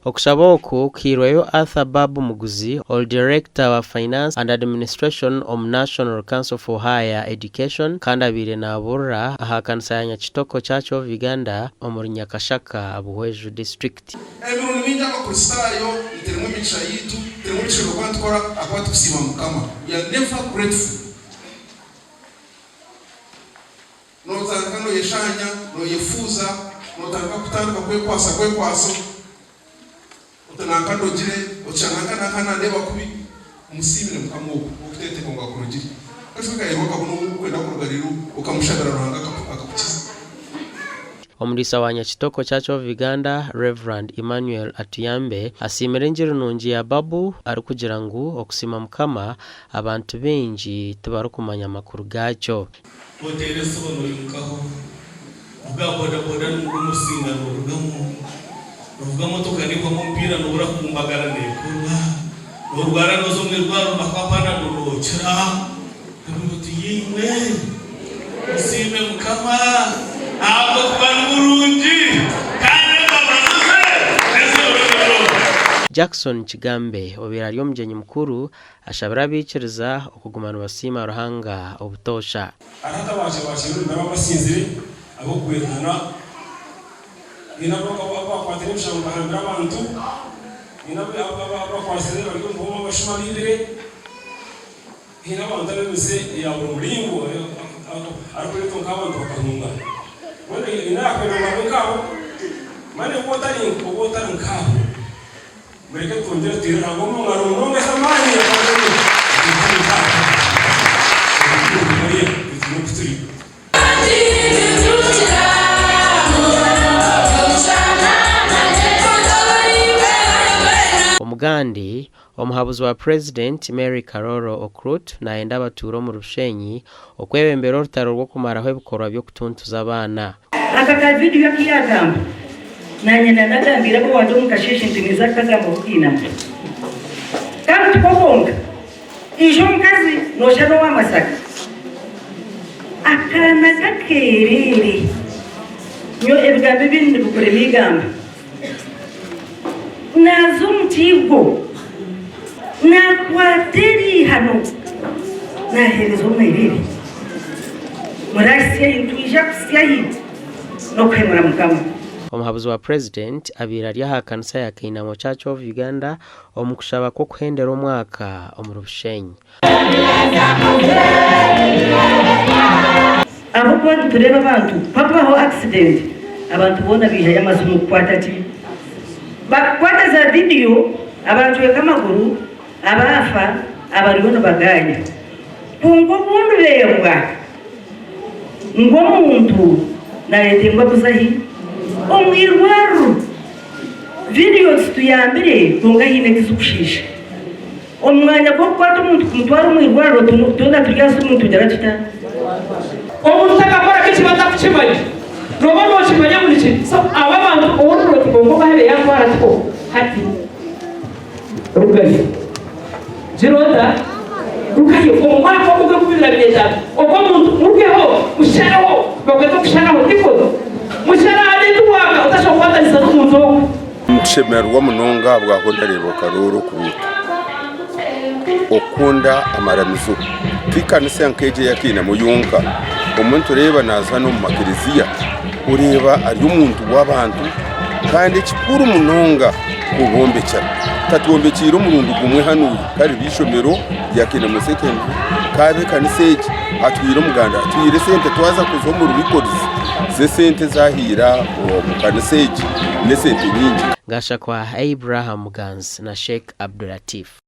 Okushaboku kirwayo Arthur Babu Muguzi, All Director wa Finance and Administration of National Council for Higher Education, kandabire na burra ahakanisa ya Nyakitoko Church of Uganda omuri Nyakashaka Abuhweju District. Ebirundu bingi abakristayo iteremu imigisha yitu teremu ibiciro kwatwara akwatu kusima mukama. We are never grateful. Notanga no yeshanya no yefuza notanga kutanga kwekwaso utanaka ndogire ucanaka nakana ndeba kubi musimire mukamuko ukutete konga kurugire kashika yehoka kuno kwenda kurugariru ukamushagara ruhanga akakukiza. Omulisa wa Nyakitoko Church of Uganda Reverend Emmanuel Atuyambe asimira enjiri nungi ya Babu ari kugira ngu okusima mukama abantu bengi tibarukumanya makuru gacyo. Hotel sono yunkaho uga boda n'umusinga rugamo tukaniko mumpira nubura kumbagara nekurwa urwara nozo mwirwaro bakapana ndorokera ruti yimwe usime mukama abo kubanurungi kandi babazuze Jackson Kigambe obira lyo mjenyi mukuru ashabira bikiriza okugumana basima ruhanga obutosha arata bashiru n'abasinzire abo kwetana inabaka bakwatire mshamba hambira abantu inabaka bakwasire bari kumva bashimalire inabantu bose ya burimbo ariko nk'abantu bakanunga wende inakwenda mabukabo mane ubotari nkabo mereke twongere tirira ngo mungaro nonge samani Omugandi omuhabuzi wa President Mary Karoro Okrut naenda baturo mu Rushenyi okwebembera orutaro rwo kumaraho ebikorwa byo kutuntuza abana. Aka video yakiyagamba nanyina nagambira ko wanje mukasheshe ntimiza kagamo kina kandi tukobonga ijo mkazi no shano wa masaka akana kakerere nyo ebigambe bindi bukore migamba nazo mtigo na kwateri hano na herizo mwiriri murasiya intuija kusiya hiti no kwemura mukama. Omuhabuzi wa President abira lya kanisa ya Kainamo Church of Uganda omukushaba ko kuhendera omwaka omurushenyi. Abo kwa tureba abantu papa ho accident abantu bona biha yamazumu kwata ti bakwata za video abantu ekamaguru abafa abaribono baganya kungo bundu bebwa ngo muntu na yetemba buzahi omwirwaru videos tuyambire tunga hine kizukushisha omwanya ko kwata umuntu kumutwara omwirwaru tunda turyaso umuntu jaratuta omuntu takakora kichi batakuchimanya roba no chimanya mulichi so ababantu oruro tibongo bahebe yakwara tiko hati rugari jiroda rukayo omwako muge kubira beza omuntu mugeho musharaho bagweto kusharaho tikodo mushara ali tuwaka utashokwata zisa n'umuntu shemerwa munonga bwakondarebo Karoro kuruta okunda amaramizo tikanisa nkeje yakina muyunka umuntu reba naza no makiriziya ureba ari umuntu w'abantu kandi kikuru munonga kubombekera tatubombekira umurundu gumwe hano kari bishomero yakina mu second kabe kaniseje atwira umuganda atwire sente twaza kuzo mu records ze sente zahira mu kaniseje ne sente nyingi gasha kwa Abraham Gans na Sheikh Abdulatif.